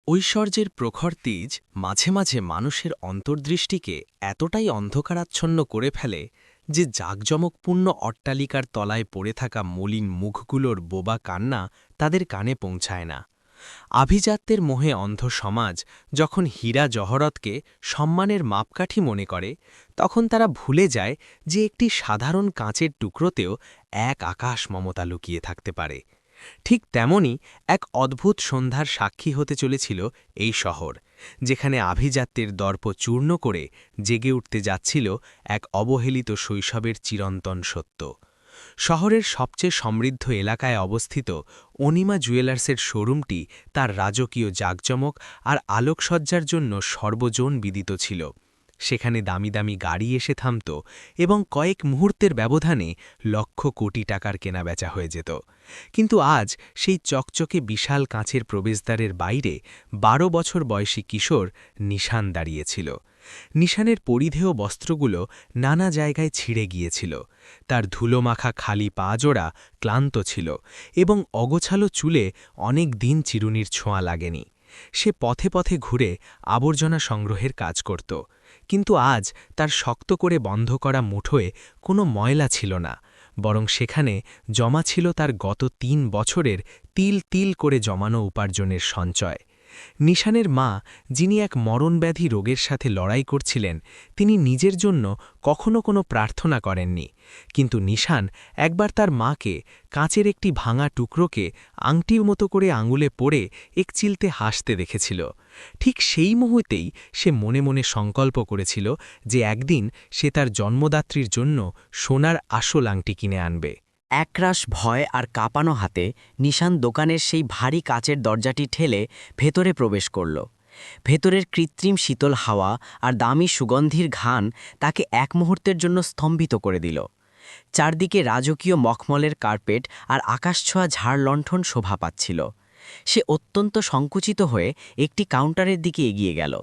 ঐশ্বর্যের প্রখর তেজ মাঝে মাঝে মানুষের অন্তর্দৃষ্টিকে এতটাই অন্ধকারাচ্ছন্ন করে ফেলে যে জাঁকজমকপূর্ণ অট্টালিকার তলায় পড়ে থাকা মলিন মুখগুলোর বোবা কান্না তাদের কানে পৌঁছায় না। আভিজাত্যের মোহে অন্ধ সমাজ যখন হীরা জহরতকে সম্মানের মাপকাঠি মনে করে, তখন তারা ভুলে যায় যে একটি সাধারণ কাঁচের টুকরোতেও এক আকাশ মমতা লুকিয়ে থাকতে পারে। ঠিক তেমনি এক অদ্ভুত সন্ধ্যার সাক্ষী হতে চলেছিল এই শহর, যেখানে আভিজাত্যের দর্প চূর্ণ করে জেগে উঠতে যাচ্ছিল এক অবহেলিত শৈশবের চিরন্তন সত্য। শহরের সবচেয়ে সমৃদ্ধ এলাকায় অবস্থিত অনিমা জুয়েলার্সের শোরুমটি তার রাজকীয় জাঁকজমক আর আলোকসজ্জার জন্য সর্বজন বিদিত ছিল। সেখানে দামি দামি গাড়ি এসে থামত এবং কয়েক মুহূর্তের ব্যবধানে লক্ষ কোটি টাকার কেনাবেচা হয়ে যেত। কিন্তু আজ সেই চকচকে বিশাল কাঁচের প্রবেশদ্বারের বাইরে ১২ বছর বয়সী কিশোর নিশান দাঁড়িয়েছিল। নিশানের পরিধেয় বস্ত্রগুলো নানা জায়গায় ছিঁড়ে গিয়েছিল, তার ধুলোমাখা খালি পা জোড়া ক্লান্ত ছিল এবং অগোছালো চুলে অনেক দিন চিরুনির ছোঁয়া লাগেনি। সে পথে পথে ঘুরে আবর্জনা সংগ্রহের কাজ করত, কিন্তু আজ তার শক্ত করে বন্ধ করা মুঠোয় কোনো ময়লা ছিল না, বরং সেখানে জমা ছিল তার গত ৩ বছরের তিল তিল করে জমানো উপার্জনের সঞ্চয়। নিশানের মা, যিনি এক মরণব্যাধি রোগের সাথে লড়াই করছিলেন, তিনি নিজের জন্য কখনো কোনো প্রার্থনা করেননি, কিন্তু নিশান একবার তার মাকে কাঁচের একটি ভাঙা টুকরোকে আংটির মতো করে আঙুলে পড়ে একচিলতে হাসতে দেখেছিল। ঠিক সেই মুহূর্তেই সে মনে মনে সংকল্প করেছিল যে একদিন সে তার জন্মদাত্রীর জন্য সোনার আসল আংটি কিনে আনবে। একরাশ ভয় আর কাঁপানো হাতে নিশান দোকানের সেই ভারী কাচের দরজাটি ঠেলে ভেতরে প্রবেশ করল। ভেতরের কৃত্রিম শীতল হাওয়া আর দামি সুগন্ধির ঘ্রাণ তাকে এক মুহূর্তের জন্য স্তম্ভিত করে দিল। চারদিকে রাজকীয় মখমলের কার্পেট আর আকাশছোঁয়া ঝাড় লণ্ঠন শোভা পাচ্ছিল। সে অত্যন্ত সংকুচিত হয়ে একটি কাউন্টারের দিকে এগিয়ে গেল।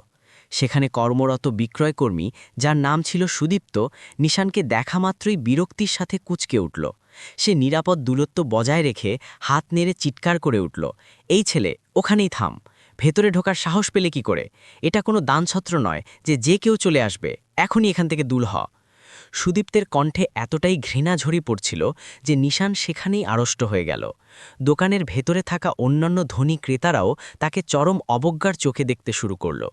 সেখানে কর্মরত বিক্রয়কর্মী, যার নাম ছিল সুদীপ্ত, নিশানকে দেখামাত্রই বিরক্তির সাথে কুঁচকে উঠল। সে নিরাপদ দূরত্ব বজায় রেখে হাত নেড়ে চিৎকার করে উঠল, "এই ছেলে, ওখানেই থাম! ভেতরে ঢোকার সাহস পেলে কি করে? এটা কোনো দানছত্র নয় যে যে কেউ চলে আসবে। এখনই এখান থেকে দূর হ!" সুদীপ্তের কণ্ঠে এতটাই ঘৃণা ঝরি পড়ছিল যে নিশান সেখানেই আড়ষ্ট হয়ে গেল। দোকানের ভেতরে থাকা অন্যান্য ধনী ক্রেতারাও তাকে চরম অবজ্ঞার চোখে দেখতে শুরু করল।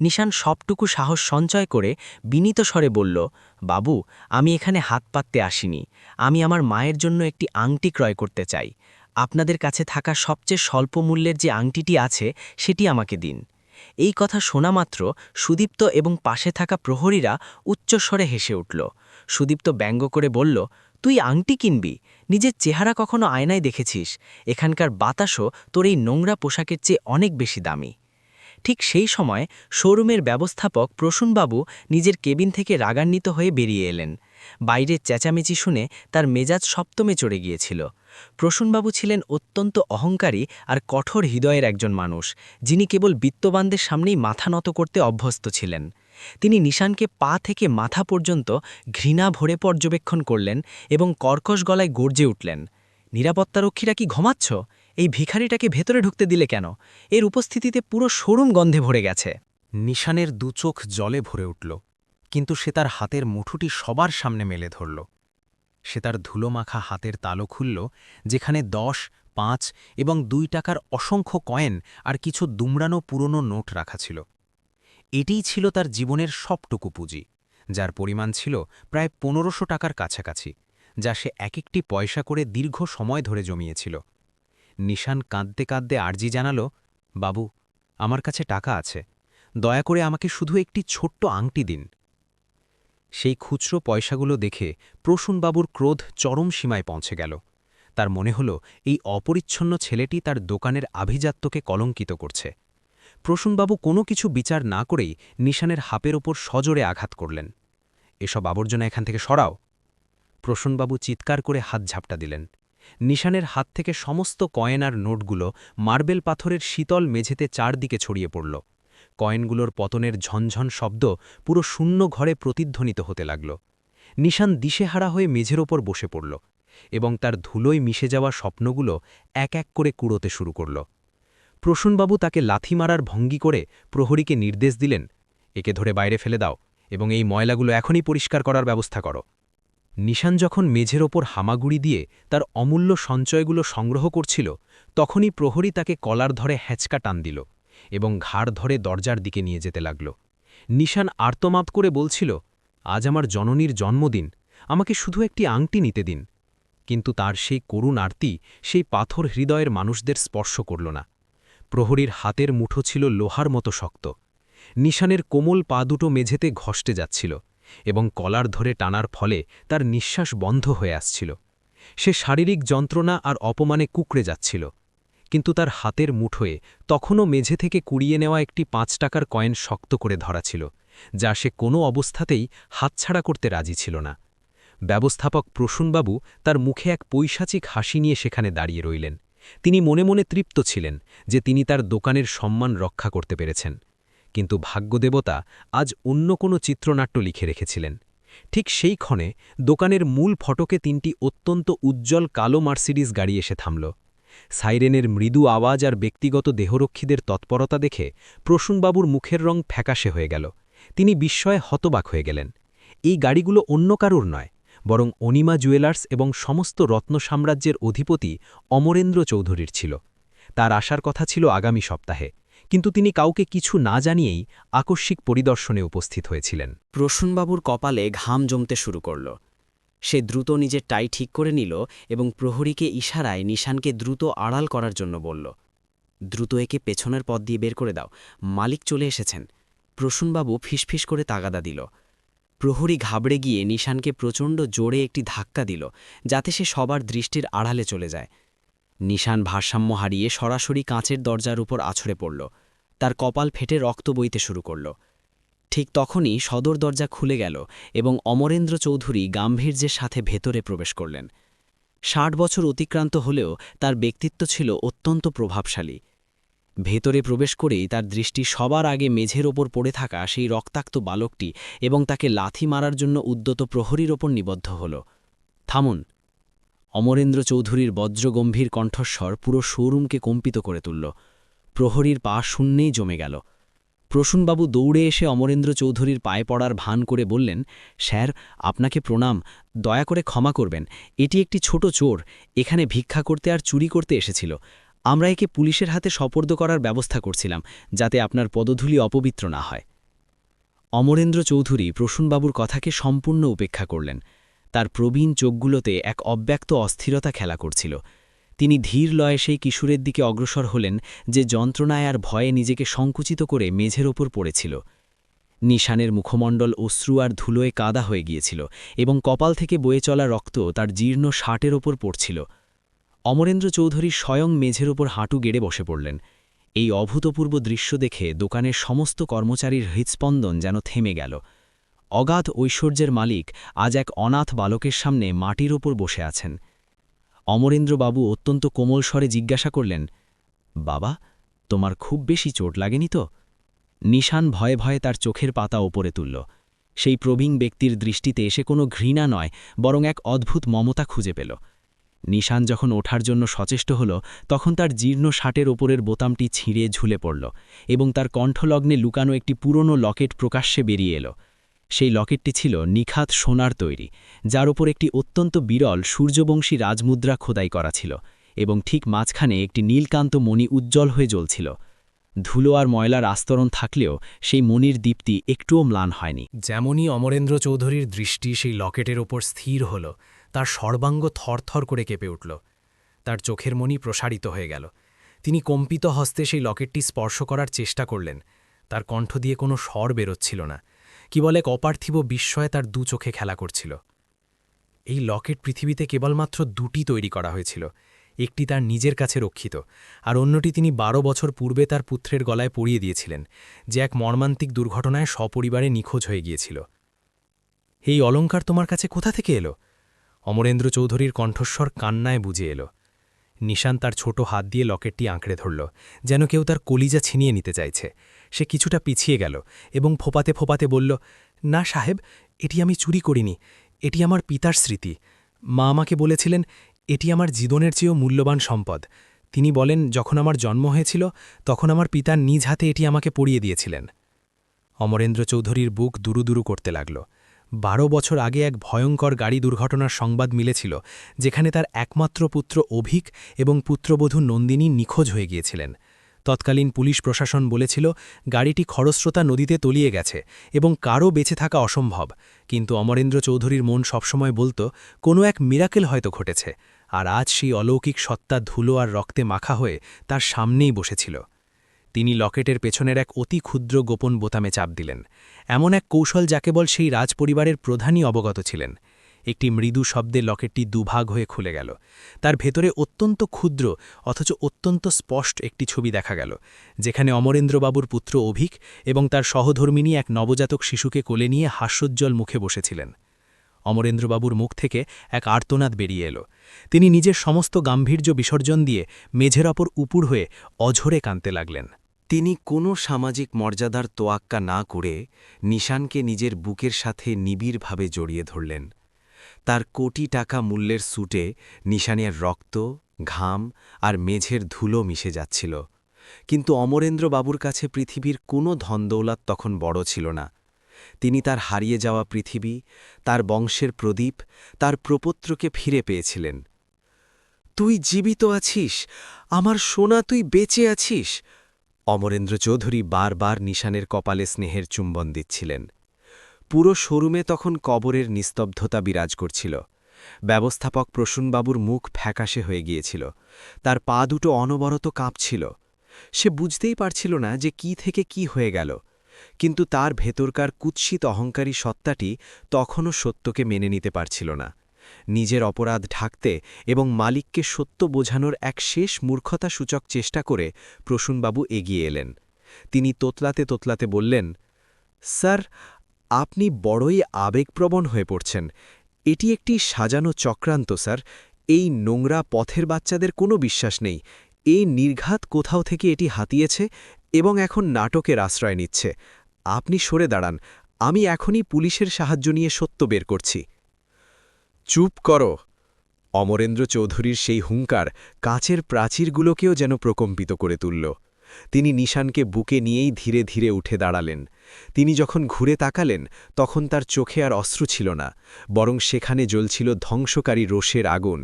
নিশান সবটুকু সাহস সঞ্চয় করে বিনীত স্বরে বলল, "বাবু, আমি এখানে হাত পাততে আসিনি। আমি আমার মায়ের জন্য একটি আংটি ক্রয় করতে চাই। আপনাদের কাছে থাকা সবচেয়ে স্বল্প মূল্যের যে আংটিটি আছে সেটি আমাকে দিন।" এই কথা শোনা মাত্র সুদীপ্ত এবং পাশে থাকা প্রহরীরা উচ্চস্বরে হেসে উঠল। সুদীপ্ত ব্যঙ্গ করে বলল, "তুই আংটি কিনবি? নিজের চেহারা কখনো আয়নায় দেখেছিস? এখানকার বাতাসও তোর এই নোংরা পোশাকের চেয়ে অনেক বেশি দামি।" ঠিক সেই সময় শোরুমের ব্যবস্থাপক প্রসূনবাবু নিজের কেবিন থেকে রাগান্বিত হয়ে বেরিয়ে এলেন। বাইরের চেঁচামেচি শুনে তার মেজাজ সপ্তমে চড়ে গিয়েছিল। প্রসূনবাবু ছিলেন অত্যন্ত অহংকারী আর কঠোর হৃদয়ের একজন মানুষ, যিনি কেবল বিত্তবানদের সামনেই মাথা নত করতে অভ্যস্ত ছিলেন। তিনি নিশানকে পা থেকে মাথা পর্যন্ত ঘৃণা ভরে পর্যবেক্ষণ করলেন এবং কর্কশ গলায় গর্জে উঠলেন, "নিরাপত্তারক্ষীরা কি ঘুমাচ্ছ? এই ভিখারিটাকে ভেতরে ঢুকতে দিলে কেন? এর উপস্থিতিতে পুরো শোরুম গন্ধে ভরে গেছে।" নিশানের দুচোখ জলে ভরে উঠল, কিন্তু সে তার হাতের মুঠোটি সবার সামনে মেলে ধরল। সে তার ধুলোমাখা হাতের তালো খুলল, যেখানে ১০, ৫ এবং ২ টাকার অসংখ্য কয়েন আর কিছু দুমড়ানো পুরনো নোট রাখা ছিল। এটিই ছিল তার জীবনের সবটুকু পুঁজি, যার পরিমাণ ছিল প্রায় ১৫০০ টাকার কাছাকাছি, যা সে এক একটি পয়সা করে দীর্ঘ সময় ধরে জমিয়েছিল। নিশান কাঁদতে কাঁদতে আর্জি জানাল, "বাবু, আমার কাছে টাকা আছে, দয়া করে আমাকে শুধু একটি ছোট্ট আংটি দিন।" সেই খুচরো পয়সাগুলো দেখে প্রসূনবাবুর ক্রোধ চরম সীমায় পৌঁছে গেল। তার মনে হল এই অপরিচ্ছন্ন ছেলেটি তার দোকানের আভিজাত্যকে কলঙ্কিত করছে। প্রসূনবাবু কোনো কিছু বিচার না করেই নিশানের হাপের ওপর সজোরে আঘাত করলেন। "এসব আবর্জনা এখান থেকে সরাও!" প্রসূনবাবু চিৎকার করে হাত ঝাপটা দিলেন। নিশানের হাত থেকে সমস্ত কয়েন আর নোটগুলো মার্বেল পাথরের শীতল মেঝেতে চারদিকে ছড়িয়ে পড়ল। কয়েনগুলোর পতনের ঝনঝন শব্দ পুরো শূন্য ঘরে প্রতিধ্বনিত হতে লাগল। নিশান দিশেহারা হয়ে মেঝের ওপর বসে পড়ল এবং তার ধুলোয় মিশে যাওয়া স্বপ্নগুলো এক এক করে কুড়োতে শুরু করল। প্রসূনবাবু তাকে লাথি মারার ভঙ্গি করে প্রহরীকে নির্দেশ দিলেন, একে ধরে বাইরে ফেলে দাও এবং এই ময়লাগুলো এখনই পরিষ্কার করার ব্যবস্থা করো। নিশান যখন মেঝের ওপর হামাগুড়ি দিয়ে তার অমূল্য সঞ্চয়গুলো সংগ্রহ করছিল, তখনই প্রহরী তাকে কলার ধরে হ্যাঁচকা টান দিল এবং ঘাড় ধরে দরজার দিকে নিয়ে যেতে লাগল। নিশান আর্তমাদ করে বলছিল, আজ আমার জননীর জন্মদিন, আমাকে শুধু একটি আংটি নিতে দিন। কিন্তু তার সেই করুণ আরতি সেই পাথর হৃদয়ের মানুষদের স্পর্শ করল না। প্রহরীর হাতের মুঠো ছিল লোহার মতো শক্ত। নিশানের কোমল পা দুটো মেঝেতে ঘষ্টে যাচ্ছিল এবং কলার ধরে টানার ফলে তার নিঃশ্বাস বন্ধ হয়ে আসছিল। সে শারীরিক যন্ত্রণা আর অপমানে কুঁকড়ে যাচ্ছিল, কিন্তু তার হাতের মুঠোয় তখনও মেঝে থেকে কুড়িয়ে নেওয়া একটি ৫ টাকার কয়েন শক্ত করে ধরা ছিল, যা সে কোনো অবস্থাতেই হাতছাড়া করতে রাজি ছিল না। ব্যবস্থাপক প্রসূনবাবু তার মুখে এক পৈশাচিক হাসি নিয়ে সেখানে দাঁড়িয়ে রইলেন। তিনি মনে মনে তৃপ্ত ছিলেন যে তিনি তার দোকানের সম্মান রক্ষা করতে পেরেছেন। কিন্তু ভাগ্যদেবতা আজ অন্য কোনো চিত্রনাট্য লিখে রেখেছিলেন। ঠিক সেই ক্ষণে দোকানের মূল ফটকে ৩টি অত্যন্ত উজ্জ্বল কালো মার্সিডিজ গাড়ি এসে থামল। সাইরেনের মৃদু আওয়াজ আর ব্যক্তিগত দেহরক্ষীদের তৎপরতা দেখে প্রসূনবাবুর মুখের রং ফ্যাকাশে হয়ে গেল। তিনি বিস্ময়ে হতবাক হয়ে গেলেন। এই গাড়িগুলো অন্য কারুর নয়, বরং অনিমা জুয়েলার্স এবং সমস্ত রত্ন সাম্রাজ্যের অধিপতি অমরেন্দ্র চৌধুরীর ছিল। তার আসার কথা ছিল আগামী সপ্তাহে, কিন্তু তিনি কাউকে কিছু না জানিয়েই আকস্মিক পরিদর্শনে উপস্থিত হয়েছিলেন। প্রসূনবাবুর কপালে ঘাম জমতে শুরু করল। সে দ্রুত নিজের টাই ঠিক করে নিল এবং প্রহরীকে ইশারায় নিশানকে দ্রুত আড়াল করার জন্য বলল, দ্রুত একে পেছনের পথ দিয়ে বের করে দাও, মালিক চলে এসেছেন। প্রসূনবাবু ফিসফিস করে তাগাদা দিল। প্রহরী ঘাবড়ে গিয়ে নিশানকে প্রচণ্ড জোরে একটি ধাক্কা দিল, যাতে সে সবার দৃষ্টির আড়ালে চলে যায়। নিশান ভারসাম্য হারিয়ে সরাসরি কাঁচের দরজার উপর আছড়ে পড়ল। তার কপাল ফেটে রক্ত বইতে শুরু করল। ঠিক তখনই সদর দরজা খুলে গেল এবং অমরেন্দ্র চৌধুরী গাম্ভীর্যের সাথে ভেতরে প্রবেশ করলেন। ৬০ বছর অতিক্রান্ত হলেও তার ব্যক্তিত্ব ছিল অত্যন্ত প্রভাবশালী। ভেতরে প্রবেশ করেই তার দৃষ্টি সবার আগে মেঝের ওপর পড়ে থাকা সেই রক্তাক্ত বালকটি এবং তাকে লাথি মারার জন্য উদ্যত প্রহরীর ওপর নিবদ্ধ হল। থামুন! অমরেন্দ্র চৌধুরীর বজ্রগম্ভীর কণ্ঠস্বর পুরো শোরুমকে কম্পিত করে তুলল। প্রহরীর পা শূন্যেই জমে গেল। প্রসূনবাবু দৌড়ে এসে অমরেন্দ্র চৌধুরীর পায়ে পড়ার ভান করে বললেন, স্যার, আপনাকে প্রণাম, দয়া করে ক্ষমা করবেন। এটি একটি ছোট চোর, এখানে ভিক্ষা করতে আর চুরি করতে এসেছিল। আমরা একে পুলিশের হাতে সোপর্দ করার ব্যবস্থা করছিলাম, যাতে আপনার পদধূলি অপবিত্র না হয়। অমরেন্দ্র চৌধুরী প্রসূনবাবুর কথাকে সম্পূর্ণ উপেক্ষা করলেন। তার প্রবীণ চোখগুলোতে এক অব্যক্ত অস্থিরতা খেলা করছিল। তিনি ধীর লয়ে সেই কিশোরের দিকে অগ্রসর হলেন, যে যন্ত্রণায় আর ভয়ে নিজেকে সংকুচিত করে মেঝের ওপর পড়েছিল। নিশানের মুখমণ্ডল অশ্রু আর ধুলোয় কাদা হয়ে গিয়েছিল এবং কপাল থেকে বয়ে চলা রক্ত তার জীর্ণ শার্টের ওপর পড়ছিল। অমরেন্দ্র চৌধুরী স্বয়ং মেঝের ওপর হাঁটু গেড়ে বসে পড়লেন। এই অভূতপূর্ব দৃশ্য দেখে দোকানের সমস্ত কর্মচারীর হৃৎস্পন্দন যেন থেমে গেল। অগাধ ঐশ্বর্যের মালিক আজ এক অনাথ বালকের সামনে মাটির ওপর বসে আছেন। অমরেন্দ্রবাবু অত্যন্ত কোমল স্বরে জিজ্ঞাসা করলেন, বাবা, তোমার খুব বেশি চোট লাগেনি তো? নিশান ভয়ে ভয়ে তার চোখের পাতা ওপরে তুলল। সেই প্রবীণ ব্যক্তির দৃষ্টিতে এসে কোনো ঘৃণা নয়, বরং এক অদ্ভুত মমতা খুঁজে পেল। নিশান যখন ওঠার জন্য সচেষ্ট হল, তখন তার জীর্ণ শার্টের ওপরের বোতামটি ছিঁড়ে ঝুলে পড়ল এবং তার কণ্ঠলগ্নে লুকানো একটি পুরনো লকেট প্রকাশ্যে বেরিয়ে এলো। সেই লকেটটি ছিল নিখাত সোনার তৈরি, যার ওপর একটি অত্যন্ত বিরল সূর্যবংশী রাজমুদ্রা খোদাই করা ছিল এবং ঠিক মাঝখানে একটি নীলকান্ত মণি উজ্জ্বল হয়ে জ্বলছিল। ধুলো আর ময়লার আস্তরণ থাকলেও সেই মণির দীপ্তি একটুও ম্লান হয়নি। যেমনই অমরেন্দ্র চৌধুরীর দৃষ্টি সেই লকেটের ওপর স্থির হল, তার সর্বাঙ্গ থরথর করে কেঁপে উঠল। তার চোখের মণি প্রসারিত হয়ে গেল। তিনি কম্পিত হস্তে সেই লকেটটি স্পর্শ করার চেষ্টা করলেন। তার কণ্ঠ দিয়ে কোনো স্বর বেরোচ্ছিল না, কেবল এক অপার্থিব বিস্ময়ে তার দু চোখে খেলা করছিল। এই লকেট পৃথিবীতে কেবলমাত্র ২টি তৈরি করা হয়েছিল। একটি তার নিজের কাছে রক্ষিত, আর অন্যটি তিনি ১২ বছর পূর্বে তার পুত্রের গলায় পরিয়ে দিয়েছিলেন, যে এক মর্মান্তিক দুর্ঘটনায় সপরিবারে নিখোঁজ হয়ে গিয়েছিল। এই অলঙ্কার তোমার কাছে কোথা থেকে এলো? অমরেন্দ্র চৌধুরীর কণ্ঠস্বর কান্নায় বুঝে এলো। নিশান তার ছোট হাত দিয়ে লকেটটি আঁকড়ে ধরল, যেন কেউ তার কলিজা ছিনিয়ে নিতে চাইছে। সে কিছুটা পিছিয়ে গেল এবং ফোপাতে ফোপাতে বলল, না সাহেব, এটি আমি চুরি করিনি, এটি আমার পিতার স্মৃতি। মা আমাকে বলেছিলেন, এটি আমার জীবনের চেয়েও মূল্যবান সম্পদ, তিনি বলেন, যখন আমার জন্ম হয়েছিল তখন আমার পিতা নিজ হাতে এটি আমাকে পরিয়ে দিয়েছিলেন। অমরেন্দ্র চৌধুরীর বুক দুরুদুরু করতে লাগল। 12 বছর আগে এক ভয়ঙ্কর গাড়ি দুর্ঘটনার সংবাদ মিলেছিল, যেখানে তার একমাত্র পুত্র অভিক এবং পুত্রবধূ নন্দিনী নিখোঁজ হয়ে গিয়েছিলেন। তৎকালীন পুলিশ প্রশাসন বলেছিল গাড়িটি খরস্রোতা নদীতে তলিয়ে গেছে এবং কারও বেঁচে থাকা অসম্ভব, কিন্তু অমরেন্দ্র চৌধুরীর মন সবসময় বলত কোনো এক মিরাকেল হয়তো ঘটেছে, আর আজ সেই অলৌকিক সত্তা ধুলো আর রক্তে মাখা হয়ে তার সামনেই বসেছিল। তিনি লকেটের পেছনের এক অতি ক্ষুদ্র গোপন বোতামে চাপ দিলেন, এমন এক কৌশল যা কেবল সেই রাজপরিবারের প্রধানই অবগত ছিলেন। একটি মৃদু শব্দে লকেটটি দুভাগ হয়ে খুলে গেল। তার ভেতরে অত্যন্ত ক্ষুদ্র অথচ অত্যন্ত স্পষ্ট একটি ছবি দেখা গেল, যেখানে অমরেন্দ্রবাবুর পুত্র অভিক এবং তার সহধর্মিণী এক নবজাতক শিশুকে কোলে নিয়ে হাস্যোজ্জ্বল মুখে বসেছিলেন। অমরেন্দ্রবাবুর মুখ থেকে এক আর্তনাদ বেরিয়ে এলো। তিনি নিজের সমস্ত গাম্ভীর্য বিসর্জন দিয়ে মেঝের ওপর উপুড় হয়ে অঝরে কাঁদতে লাগলেন। তিনি কোনো সামাজিক মর্যাদার তোয়াক্কা না করে নিশানকে নিজের বুকের সাথে নিবিড়ভাবে জড়িয়ে ধরলেন। তার কোটি টাকা মূল্যের স্যুটে নিশানের রক্ত, ঘাম আর মেঝের ধুলো মিশে যাচ্ছিল, কিন্তু অমরেন্দ্রবাবুর কাছে পৃথিবীর কোনো ধনদৌলত তখন বড় ছিল না। তিনি তার হারিয়ে যাওয়া পৃথিবী, তার বংশের প্রদীপ, তার প্রপত্রকে ফিরে পেয়েছিলেন। তুই জীবিত আছিস, আমার সোনা, তুই বেঁচে আছিস। অমরেন্দ্র চৌধুরী বারবার নিশানের কপালে স্নেহের চুম্বন দিচ্ছিলেন। পুরো শোরুমে তখন কবরের নিস্তব্ধতা বিরাজ করছিল। ব্যবস্থাপক প্রসূনবাবুর মুখ ফ্যাকাশে হয়ে গিয়েছিল, তার পা দুটো অনবরত কাঁপছিল। সে বুঝতেই পারছিল না যে কি থেকে কি হয়ে গেল, কিন্তু তার ভেতরকার কুৎসিত অহংকারী সত্তাটি তখনও সত্যকে মেনে নিতে পারছিল না। নিজের অপরাধ ঢাকতে এবং মালিককে সত্য বোঝানোর এক শেষ মূর্খতাসূচক চেষ্টা করে প্রসূনবাবু এগিয়ে এলেন। তিনি তোতলাতে তোতলাতে বললেন, স্যার, আপনি বড়ই আবেগপ্রবণ হয়ে পড়ছেন। এটি একটি সাজানো চক্রান্ত স্যার। এই নোংরা পথের বাচ্চাদের কোনো বিশ্বাস নেই। এই নির্ঘাত কোথাও থেকে এটি হাতিয়েছে এবং এখন নাটকের আশ্রয় নিচ্ছে। আপনি সরে দাঁড়ান, আমি এখনই পুলিশের সাহায্য নিয়ে সত্য বের করছি। চুপ করো! অমরেন্দ্র চৌধুরীর সেই হুঙ্কার কাচের প্রাচীরগুলোকেও যেন প্রকম্পিত করে তুলল। তিনি নিশানকে বুকে নিয়েই ধীরে ধীরে উঠে দাঁড়ালেন। তিনি যখন ঘুরে তাকালেন তখন তার চোখে আর অশ্রু ছিল না, বরং সেখানে জ্বলছিল ধ্বংসকারী রোষের আগুন।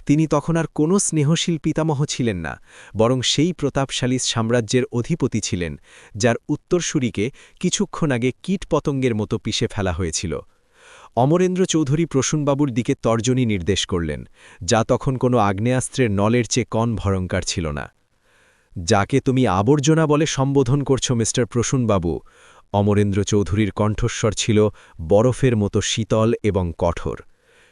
তিনি তখন আর কোনো স্নেহশীল পিতামহ ছিলেন না, বরং সেই প্রতাপশালী সাম্রাজ্যের অধিপতি ছিলেন, যার উত্তরসূরিকে কিছুক্ষণ আগে কীটপতঙ্গের মতো পিষে ফেলা হয়েছিল। অমরেন্দ্র চৌধুরী প্রসূনবাবুর দিকে তর্জনী নির্দেশ করলেন, যা তখন কোনো আগ্নেয়াস্ত্রের নলের চেয়ে কম ভয়ঙ্কর ছিল না। যাকে তুমি আবর্জনা বলে সম্বোধন করছো মিস্টার প্রসূনবাবু, অমরেন্দ্র চৌধুরীর কণ্ঠস্বর ছিল বরফের মতো শীতল এবং কঠোর।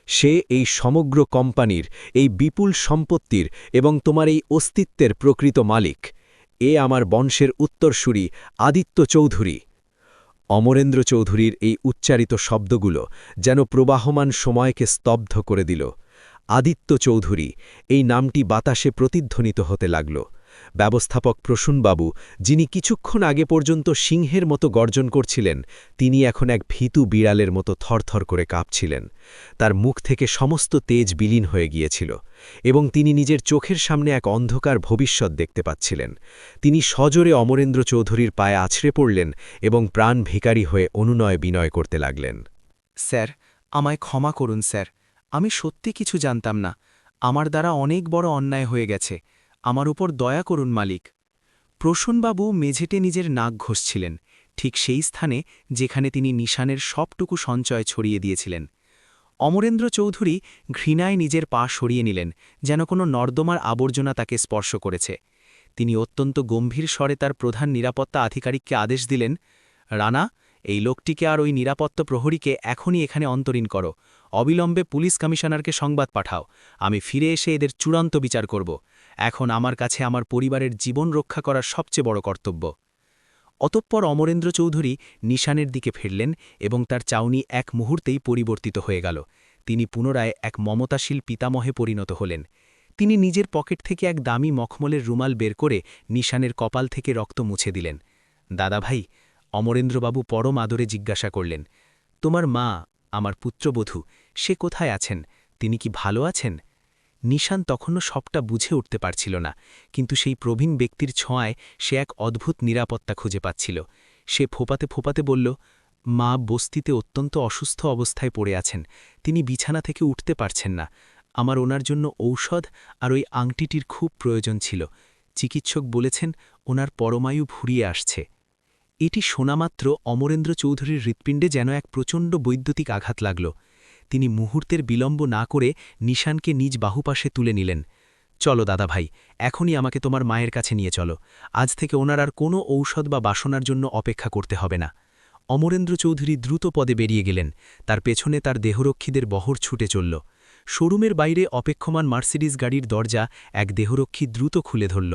সে এই সমগ্র কোম্পানির, এই বিপুল সম্পত্তির এবং তোমার এই অস্তিত্বের প্রকৃত মালিক। এ আমার বংশের উত্তরসূরি আদিত্য চৌধুরী। অমরেন্দ্র চৌধুরীর এই উচ্চারিত শব্দগুলো যেন প্রবাহমান সময়কে স্তব্ধ করে দিল। আদিত্য চৌধুরী, এই নামটি বাতাসে প্রতিধ্বনিত হতে লাগল। ব্যবস্থাপক প্রসূনবাবু, যিনি কিছুক্ষণ আগে পর্যন্ত সিংহের মতো গর্জন করছিলেন, তিনি এখন এক ভীতু বিড়ালের মতো থরথর করে কাঁপছিলেন। তার মুখ থেকে সমস্ত তেজ বিলীন হয়ে গিয়েছিল এবং তিনি নিজের চোখের সামনে এক অন্ধকার ভবিষ্যৎ দেখতে পাচ্ছিলেন। তিনি সজোরে অমরেন্দ্র চৌধুরীর পায়ে আছড়ে পড়লেন এবং প্রাণ ভিখারি হয়ে অনুনয় বিনয় করতে লাগলেন। স্যার, আমায় ক্ষমা করুন স্যার, আমি সত্যি কিছু জানতাম না। আমার দ্বারা অনেক বড় অন্যায় হয়ে গেছে, আমার উপর দয়া করুন মালিক। প্রসূনবাবু মেঝেটে নিজের নাক ঘষছিলেন, ঠিক সেই স্থানে যেখানে তিনি নিশানের সবটুকু সঞ্চয় ছড়িয়ে দিয়েছিলেন। অমরেন্দ্র চৌধুরী ঘৃণায় নিজের পা সরিয়ে নিলেন, যেন কোনো নর্দমার আবর্জনা তাকে স্পর্শ করেছে। তিনি অত্যন্ত গম্ভীর স্বরে তার প্রধান নিরাপত্তা আধিকারিককে আদেশ দিলেন, রানা, এই লোকটিকে আর ওই নিরাপত্তা প্রহরীকে এখনই এখানে অন্তরীণ করো। অবিলম্বে পুলিশ কমিশনারকে সংবাদ পাঠাও। আমি ফিরে এসে এদের চূড়ান্ত বিচার করব। এখন আমার কাছে আমার পরিবারের জীবন রক্ষা করার সবচেয়ে বড় কর্তব্য। অতঃপর অমরেন্দ্র চৌধুরী নিশানের দিকে ফিরলেন এবং তার চাউনি এক মুহূর্তেই পরিবর্তিত হয়ে গেল। তিনি পুনরায় এক মমতাশীল পিতামহে পরিণত হলেন। তিনি নিজের পকেট থেকে এক দামি মখমলের রুমাল বের করে নিশানের কপাল থেকে রক্ত মুছে দিলেন। দাদাভাই, অমরেন্দ্রবাবু পরম আদরে জিজ্ঞাসা করলেন, তোমার মা, আমার পুত্রবধূ, সে কোথায় আছেন? তিনি কি ভালো আছেন? নিশান তখনও সবটা বুঝে উঠতে পারছিল না, কিন্তু সেই প্রবীণ ব্যক্তির ছোঁয়ায় সে এক অদ্ভুত নিরাপত্তা খুঁজে পাচ্ছিল। সে ফোপাতে ফোপাতে বলল, মা বস্তিতে অত্যন্ত অসুস্থ অবস্থায় পড়ে আছেন, তিনি বিছানা থেকে উঠতে পারছেন না। আমার ওনার জন্য ঔষধ আর ওই আংটিটির খুব প্রয়োজন ছিল। চিকিৎসক বলেছেন ওনার পরমায়ু ফুরিয়ে আসছে। এটি শোনামাত্র অমরেন্দ্র চৌধুরীর হৃৎপিণ্ডে যেন এক প্রচণ্ড বৈদ্যুতিক আঘাত লাগল। তিনি মুহূর্তের বিলম্ব না করে নিশানকে নিজ বাহুপাশে তুলে নিলেন। চলো দাদা ভাই, এখনই আমাকে তোমার মায়ের কাছে নিয়ে চলো। আজ থেকে ওনার আর কোনো ঔষধ বা বাসনার জন্য অপেক্ষা করতে হবে না। অমরেন্দ্র চৌধুরী দ্রুত পদে বেরিয়ে গেলেন, তার পেছনে তার দেহরক্ষীদের বহর ছুটে চলল। শোরুমের বাইরে অপেক্ষমান মার্সিডিজ গাড়ির দরজা এক দেহরক্ষী দ্রুত খুলে ধরল।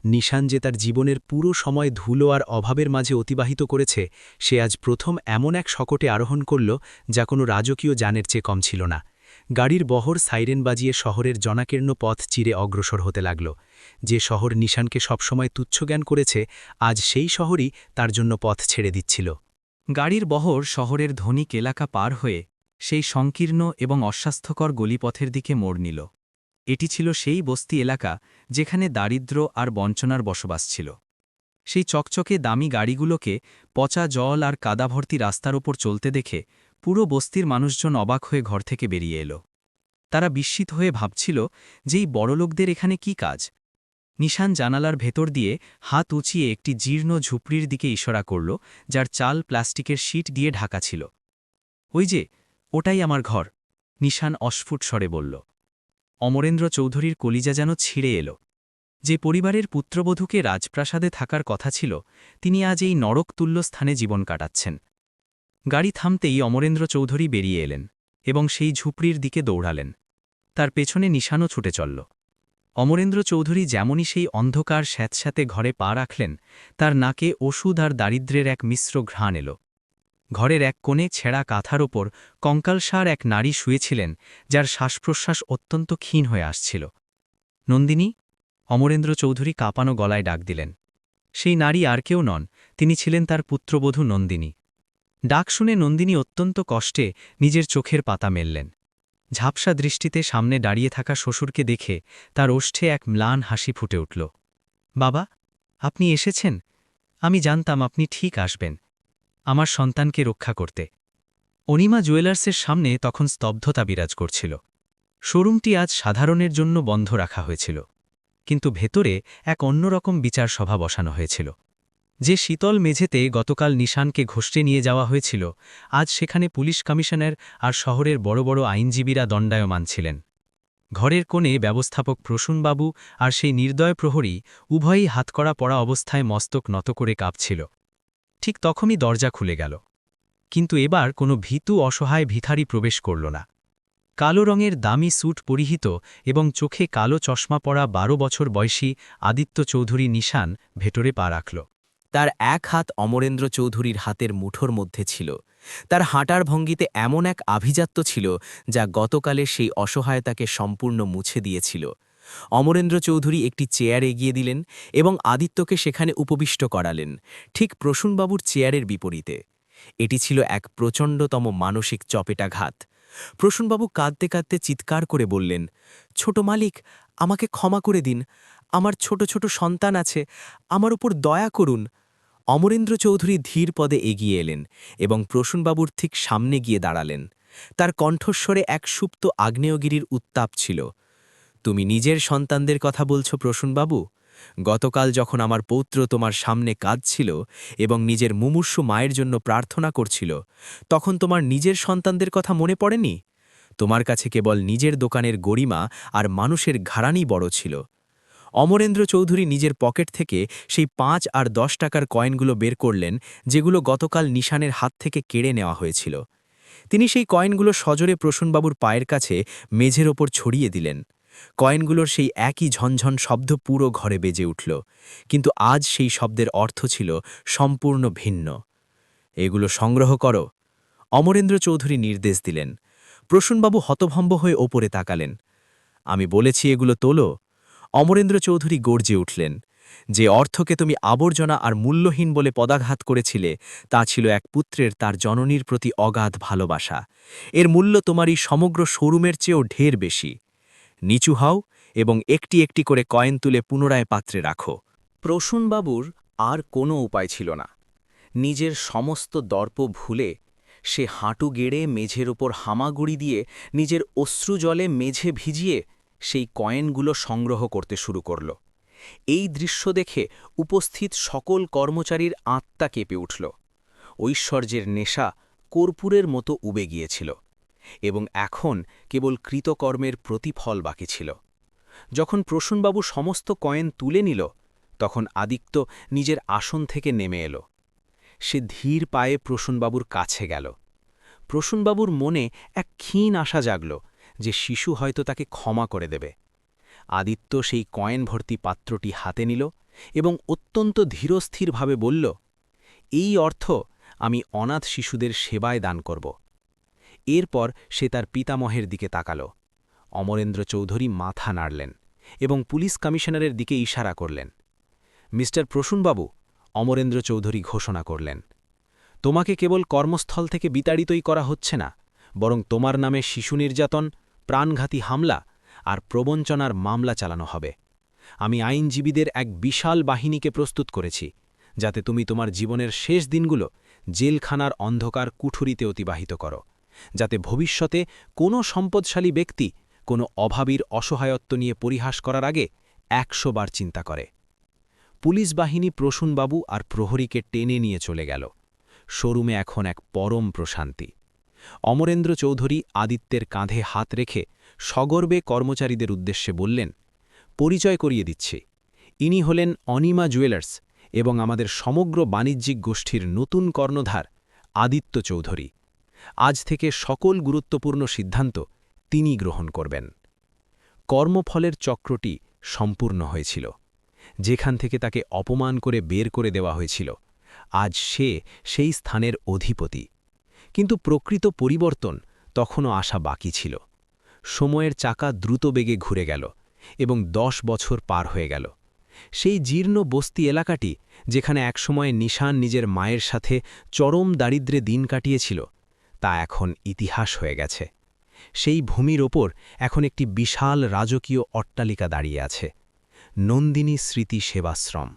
নিশান যে তার জীবনের পুরো সময় ধুলো আর অভাবের মাঝে অতিবাহিত করেছে, সে আজ প্রথম এমন এক শকটে আরোহণ করল যা কোনো রাজকীয় যানের চেয়ে কম ছিল না। গাড়ির বহর সাইরেন বাজিয়ে শহরের জনাকীর্ণ পথ চিরে অগ্রসর হতে লাগল। যে শহর নিশানকে সবসময় তুচ্ছজ্ঞান করেছে, আজ সেই শহরই তার জন্য পথ ছেড়ে দিচ্ছিল। গাড়ির বহর শহরের ধনিক এলাকা পার হয়ে সেই সংকীর্ণ এবং অস্বাস্থ্যকর গলিপথের দিকে মোড় নিল। এটি ছিল সেই বস্তি এলাকা যেখানে দারিদ্র্য আর বঞ্চনার বসবাস ছিল। সেই চকচকে দামি গাড়িগুলোকে পচা জল আর কাদাভর্তি রাস্তার ওপর চলতে দেখে পুরো বস্তির মানুষজন অবাক হয়ে ঘর থেকে বেরিয়ে এলো। তারা বিস্মিত হয়ে ভাবছিল যে এই বড়লোকদের এখানে কি কাজ। নিশান জানালার ভেতর দিয়ে হাত উঁচিয়ে একটি জীর্ণ ঝুপড়ির দিকে ইশারা করল, যার চাল প্লাস্টিকের শীট দিয়ে ঢাকা ছিল। ওই যে, ওটাই আমার ঘর, নিশান অস্ফুট স্বরে বলল। অমরেন্দ্র চৌধুরীর কলিজা যেন ছিঁড়ে এল। যে পরিবারের পুত্রবধূকে রাজপ্রাসাদে থাকার কথা ছিল, তিনি আজ এই নরকতুল্য স্থানে জীবন কাটাচ্ছেন। গাড়ি থামতেই অমরেন্দ্র চৌধুরী বেরিয়ে এলেন এবং সেই ঝুপড়ির দিকে দৌড়ালেন। তার পেছনে নিশানও ছুটে চলল। অমরেন্দ্র চৌধুরী যেমনই সেই অন্ধকার স্যাঁতস্যাঁতে ঘরে পা রাখলেন, তার নাকে ওষুধ আর দারিদ্র্যের এক মিশ্র ঘ্রাণ এল। ঘরের এক কোণে ছেঁড়া কাঁথার ওপর কঙ্কালসার এক নারী শুয়েছিলেন, যার শ্বাসপ্রশ্বাস অত্যন্ত ক্ষীণ হয়ে আসছিল। নন্দিনী, অমরেন্দ্র চৌধুরী কাঁপানো গলায় ডাক দিলেন। সেই নারী আর কেউ নন, তিনি ছিলেন তার পুত্রবধূ নন্দিনী। ডাক শুনে নন্দিনী অত্যন্ত কষ্টে নিজের চোখের পাতা মেললেন। ঝাপসা দৃষ্টিতে সামনে দাঁড়িয়ে থাকা শ্বশুরকে দেখে তার ওষ্ঠে এক ম্লান হাসি ফুটে উঠল। বাবা, আপনি এসেছেন? আমি জানতাম আপনি ঠিক আসবেন, আমার সন্তানকে রক্ষা করতে। অনিমা জুয়েলার্সের সামনে তখন স্তব্ধতা বিরাজ করছিল। শোরুমটি আজ সাধারণের জন্য বন্ধ রাখা হয়েছিল, কিন্তু ভেতরে এক অন্যরকম বিচার সভা বসানো হয়েছিল। যে শীতল মেঝেতে গতকাল নিশানকে ঘষটে নিয়ে যাওয়া হয়েছিল, আজ সেখানে পুলিশ কমিশনার আর শহরের বড় বড় আইনজীবীরা দণ্ডায়মান ছিলেন। ঘরের কোণে ব্যবস্থাপক প্রসূনবাবু আর সেই নির্দয় প্রহরী উভয়ই হাতকড়া পড়া অবস্থায় মস্তক নত করে কাঁপছিল। ঠিক তখনই দরজা খুলে গেল, কিন্তু এবার কোনো ভীতু অসহায় ভিখারি প্রবেশ করল না। কালো রঙের দামি স্যুট পরিহিত এবং চোখে কালো চশমা পরা 12 বছর বয়সী আদিত্য চৌধুরী নিশান ভেতরে পা রাখল। তার এক হাত অমরেন্দ্র চৌধুরীর হাতের মুঠোর মধ্যে ছিল। তার হাঁটার ভঙ্গিতে এমন এক আভিজাত্য ছিল যা গতকালের সেই অসহায়তাকে সম্পূর্ণ মুছে দিয়েছিল। অমরেন্দ্র চৌধুরী একটি চেয়ার এগিয়ে দিলেন এবং আদিত্যকে সেখানে উপবিষ্ট করালেন, ঠিক প্রসূনবাবুর চেয়ারের বিপরীতে। এটি ছিল এক প্রচণ্ডতম মানসিক চপেটাঘাত। প্রসূনবাবু কাঁদতে কাঁদতে চিৎকার করে বললেন, ছোট মালিক, আমাকে ক্ষমা করে দিন, আমার ছোট ছোট সন্তান আছে, আমার উপর দয়া করুন। অমরেন্দ্র চৌধুরী ধীর পদে এগিয়ে এলেন এবং প্রসূনবাবুর ঠিক সামনে গিয়ে দাঁড়ালেন। তার কণ্ঠস্বরে এক সুপ্ত আগ্নেয়গিরির উত্তাপ ছিল। তুমি নিজের সন্তানদের কথা বলছো প্রসূনবাবু? গতকাল যখন আমার পৌত্র তোমার সামনে কাঁদছিল এবং নিজের মুমূর্ষু মায়ের জন্য প্রার্থনা করছিল, তখন তোমার নিজের সন্তানদের কথা মনে পড়েনি? তোমার কাছে কেবল নিজের দোকানের গরিমা আর মানুষের ঘাড়ানি বড় ছিল। অমরেন্দ্র চৌধুরী নিজের পকেট থেকে সেই 5 আর 10 টাকার কয়েনগুলো বের করলেন, যেগুলো গতকাল নিশানের হাত থেকে কেড়ে নেওয়া হয়েছিল। তিনি সেই কয়েনগুলো সজোরে প্রসূনবাবুর পায়ের কাছে মেঝের ওপর ছড়িয়ে দিলেন। কয়েনগুলোর সেই একই ঝনঝন শব্দ পুরো ঘরে বেজে উঠল, কিন্তু আজ সেই শব্দের অর্থ ছিল সম্পূর্ণ ভিন্ন। এগুলো সংগ্রহ করো, অমরেন্দ্র চৌধুরী নির্দেশ দিলেন। প্রসূনবাবু হতভম্ব হয়ে ওপরে তাকালেন। আমি বলেছি এগুলো তোলো, অমরেন্দ্র চৌধুরী গর্জে উঠলেন। যে অর্থকে তুমি আবর্জনা আর মূল্যহীন বলে পদাঘাত করেছিলে, তা ছিল এক পুত্রের তার জননীর প্রতি অগাধ ভালোবাসা। এর মূল্য তোমার এই সমগ্র শোরুমের চেয়েও ঢের বেশি। নিচু হও এবং একটি একটি করে কয়েন তুলে পুনরায় পাত্রে রাখো। প্রসূনবাবুর আর কোনো উপায় ছিল না। নিজের সমস্ত দর্প ভুলে সে হাঁটু গেড়ে মেঝের ওপর হামাগুড়ি দিয়ে নিজের অশ্রু জলে মেঝে ভিজিয়ে সেই কয়েনগুলো সংগ্রহ করতে শুরু করল। এই দৃশ্য দেখে উপস্থিত সকল কর্মচারীর আত্মা কেঁপে উঠল। ঐশ্বর্যের নেশা কর্পূরের মতো উবে গিয়েছিল এবং এখন কেবল কৃতকর্মের প্রতিফল বাকি ছিল। যখন প্রসূনবাবু সমস্ত কয়েন তুলে নিল, তখন আদিত্য নিজের আসন থেকে নেমে এলো। সে ধীর পায়ে প্রসূনবাবুর কাছে গেল। প্রসূনবাবুর মনে এক ক্ষীণ আশা জাগল যে শিশু হয়তো তাকে ক্ষমা করে দেবে। আদিত্য সেই কয়েন ভর্তি পাত্রটি হাতে নিল এবং অত্যন্ত ধীরস্থিরভাবে বলল, এই অর্থ আমি অনাথ শিশুদের সেবায় দান করব। এরপর সে তার পিতামহের দিকে তাকাল। অমরেন্দ্র চৌধুরী মাথা নাড়লেন এবং পুলিশ কমিশনারের দিকে ইশারা করলেন। মিস্টার প্রসূনবাবু, অমরেন্দ্র চৌধুরী ঘোষণা করলেন, তোমাকে কেবল কর্মস্থল থেকে বিতাড়িতই করা হচ্ছে না, বরং তোমার নামে শিশু নির্যাতন, প্রাণঘাতী হামলা আর প্রবঞ্চনার মামলা চালানো হবে। আমি আইনজীবীদের এক বিশাল বাহিনীকে প্রস্তুত করেছি, যাতে তুমি তোমার জীবনের শেষ দিনগুলো জেলখানার অন্ধকার কুঠুরিতে অতিবাহিত করো, যাতে ভবিষ্যতে কোনো সম্পদশালী ব্যক্তি কোনো অভাবীর অসহায়ত্ব নিয়ে পরিহাস করার আগে ১০০ বার চিন্তা করে। পুলিশ বাহিনী প্রসূনবাবু আর প্রহরীকে টেনে নিয়ে চলে গেল। শোরুমে এখন এক পরম প্রশান্তি। অমরেন্দ্র চৌধুরী আদিত্যের কাঁধে হাত রেখে সগর্বে কর্মচারীদের উদ্দেশ্যে বললেন, পরিচয় করিয়ে দিচ্ছি, ইনি হলেন অনিমা জুয়েলার্স এবং আমাদের সমগ্র বাণিজ্যিক গোষ্ঠীর নতুন কর্ণধার আদিত্য চৌধুরী। আজ থেকে সকল গুরুত্বপূর্ণ সিদ্ধান্ত তিনি গ্রহণ করবেন। কর্মফলের চক্রটি সম্পূর্ণ হয়েছিল। যেখান থেকে তাকে অপমান করে বের করে দেওয়া হয়েছিল, আজ সে সেই স্থানের অধিপতি। কিন্তু প্রকৃত পরিবর্তন তখনও আসা বাকি ছিল। সময়ের চাকা দ্রুত বেগে ঘুরে গেল এবং ১০ বছর পার হয়ে গেল। সেই জীর্ণ বস্তি এলাকাটি, যেখানে একসময় নিশান নিজের মায়ের সাথে চরম দারিদ্র্যে দিন কাটিয়েছিল, তা এখন ইতিহাস হয়ে গেছে। সেই ভূমির ওপর এখন একটি বিশাল রাজকীয় অট্টালিকা দাঁড়িয়ে আছে, নন্দিনী স্মৃতি সেবাশ্রম।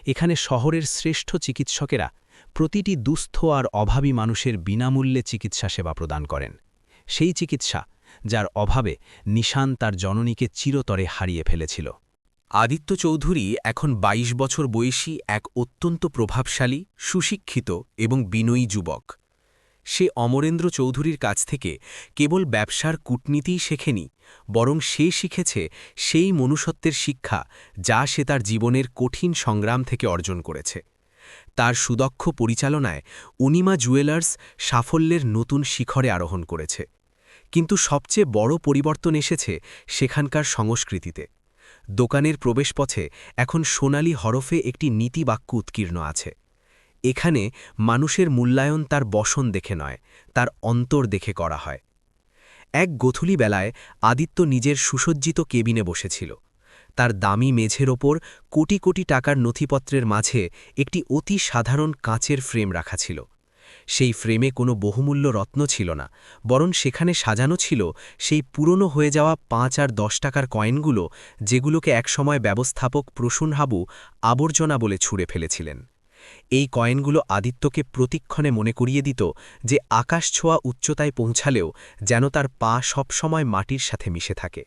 এখানে শহরের শ্রেষ্ঠ চিকিৎসকেরা প্রতিটি দুস্থ আর অভাবী মানুষের বিনামূল্যে চিকিৎসা সেবা প্রদান করেন, সেই চিকিৎসা যার অভাবে নিশান তার জননীকে চিরতরে হারিয়ে ফেলেছিল। আদিত্য চৌধুরী এখন ২২ বছর বয়সী এক অত্যন্ত প্রভাবশালী, সুশিক্ষিত এবং বিনয়ী যুবক। সে অমরেন্দ্র চৌধুরীর কাছ থেকে কেবল ব্যবসার কূটনীতিই শেখেনি, বরং সে শিখেছে সেই মনুষ্যত্বের শিক্ষা যা সে তার জীবনের কঠিন সংগ্রাম থেকে অর্জন করেছে। তার সুদক্ষ পরিচালনায় অনিমা জুয়েলার্স সাফল্যের নতুন শিখরে আরোহণ করেছে। কিন্তু সবচেয়ে বড় পরিবর্তন এসেছে সেখানকার সংস্কৃতিতে। দোকানের প্রবেশপথে এখন সোনালি হরফে একটি নীতিবাক্য উৎকীর্ণ আছে। এখানে মানুষের মূল্যায়ন তার বসন দেখে নয়, তার অন্তর দেখে করা হয়। এক গোধূলি বেলায় আদিত্য নিজের সুসজ্জিত কেবিনে বসেছিল। তার দামি মেঝের ওপর কোটি কোটি টাকার নথিপত্রের মাঝে একটি অতি সাধারণ কাঁচের ফ্রেম রাখা ছিল। সেই ফ্রেমে কোনো বহুমূল্য রত্ন ছিল না, বরং সেখানে সাজানো ছিল সেই পুরনো হয়ে যাওয়া ৫ আর ১০ টাকার কয়েনগুলো, যেগুলোকে একসময় ব্যবস্থাপক প্রসূনবাবু আবর্জনা বলে ছুঁড়ে ফেলেছিলেন। এই কয়েনগুলো আদিত্যকে প্রতিক্ষণে মনে করিয়ে দিত যে আকাশ ছোঁয়া উচ্চতায় পৌঁছালেও যেন তার পা সবসময় মাটির সাথে মিশে থাকে।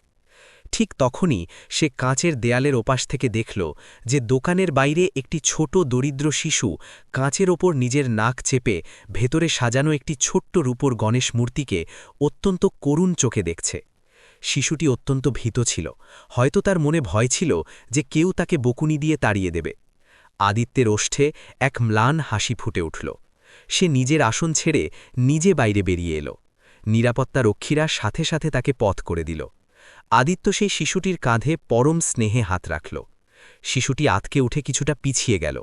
ঠিক তখনই সে কাঁচের দেয়ালের ওপাশ থেকে দেখল যে দোকানের বাইরে একটি ছোট দরিদ্র শিশু কাঁচের ওপর নিজের নাক চেপে ভেতরে সাজানো একটি ছোট্ট রূপোর গণেশ মূর্তিকে অত্যন্ত করুণ চোখে দেখছে। শিশুটি অত্যন্ত ভীত ছিল, হয়তো তার মনে ভয় ছিল যে কেউ তাকে বকুনি দিয়ে তাড়িয়ে দেবে। আদিত্যের ওষ্ঠে এক ম্লান হাসি ফুটে উঠল। সে নিজের আসন ছেড়ে নিজে বাইরে বেরিয়ে এলো। নিরাপত্তা রক্ষীরা সাথে সাথে তাকে পথ করে দিল। আদিত্য সেই শিশুটির কাঁধে পরম স্নেহে হাত রাখল। শিশুটি আতকে উঠে কিছুটা পিছিয়ে গেল।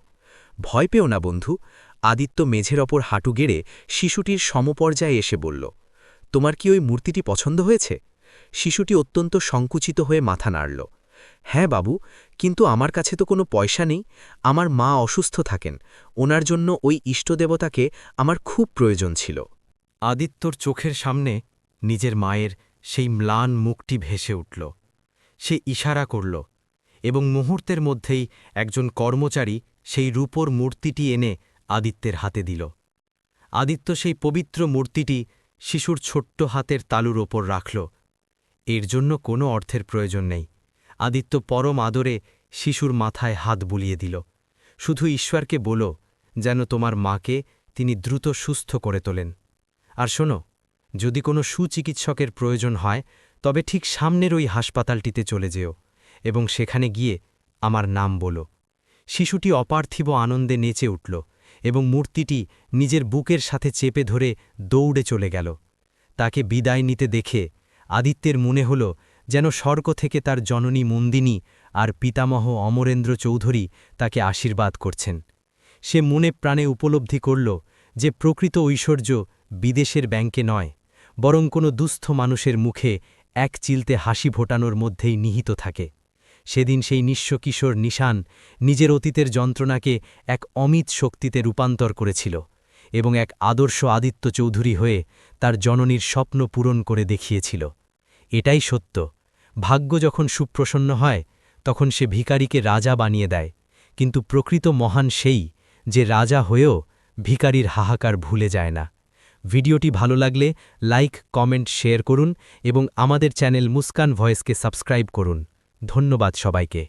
ভয় পেও না বন্ধু, আদিত্য মেঝের ওপর হাঁটু গেড়ে শিশুটির সমপর্যায়ে এসে বলল, তোমার কি ওই মূর্তিটি পছন্দ হয়েছে? শিশুটি অত্যন্ত সংকুচিত হয়ে মাথা নাড়ল। হ্যাঁ বাবু, কিন্তু আমার কাছে তো কোনো পয়সা নেই, আমার মা অসুস্থ থাকেন, ওনার জন্য ওই ইষ্টদেবতাকে আমার খুব প্রয়োজন ছিল। আদিত্যর চোখের সামনে নিজের মায়ের সেই ম্লান মুখটি ভেসে উঠল। সে ইশারা করল এবং মুহূর্তের মধ্যেই একজন কর্মচারী সেই রূপোর মূর্তিটি এনে আদিত্যের হাতে দিল। আদিত্য সেই পবিত্র মূর্তিটি শিশুর ছোট্ট হাতের তালুর ওপর রাখল। এর জন্য কোনো অর্থের প্রয়োজন নেই। আদিত্য পরম আদরে শিশুর মাথায় হাত বুলিয়ে দিল। শুধু ঈশ্বরকে বলো যেন তোমার মাকে তিনি দ্রুত সুস্থ করে তোলেন। আর শোনো, যদি কোনো সুচিকিৎসকের প্রয়োজন হয় তবে ঠিক সামনের ওই হাসপাতালটিতে চলে যেও এবং সেখানে গিয়ে আমার নাম বলো। শিশুটি অপার্থিব আনন্দে নেচে উঠল এবং মূর্তিটি নিজের বুকের সাথে চেপে ধরে দৌড়ে চলে গেল। তাকে বিদায় নিতে দেখে আদিত্যের মনে হল যেন স্বর্গ থেকে তার জননী মন্দিনী আর পিতামহ অমরেন্দ্র চৌধুরী তাকে আশীর্বাদ করছেন। সে মনে প্রাণে উপলব্ধি করল যে প্রকৃত ঐশ্বর্য বিদেশের ব্যাংকে নয়, বরং কোনো দুস্থ মানুষের মুখে এক চিলতে হাসি ফোটানোর মধ্যেই নিহিত থাকে। সেদিন সেই নিঃস্ব কিশোর নিশান নিজের অতীতের যন্ত্রণাকে এক অমিত শক্তিতে রূপান্তর করেছিল এবং এক আদর্শ আদিত্য চৌধুরী হয়ে তার জননীর স্বপ্ন পূরণ করে দেখিয়েছিল। এটাই সত্য, ভাগ্য যখন সুপ্রসন্ন হয় তখন সে ভিখারিকে রাজা বানিয়ে দেয়, কিন্তু প্রকৃত মহান সেই যে রাজা হয়েও ভিখারির হাহাকার ভুলে যায় না। ভিডিওটি ভালো লাগলে লাইক, কমেন্ট, শেয়ার করুন এবং আমাদের চ্যানেল মুস্কান ভয়েসকে সাবস্ক্রাইব করুন। ধন্যবাদ সবাইকে।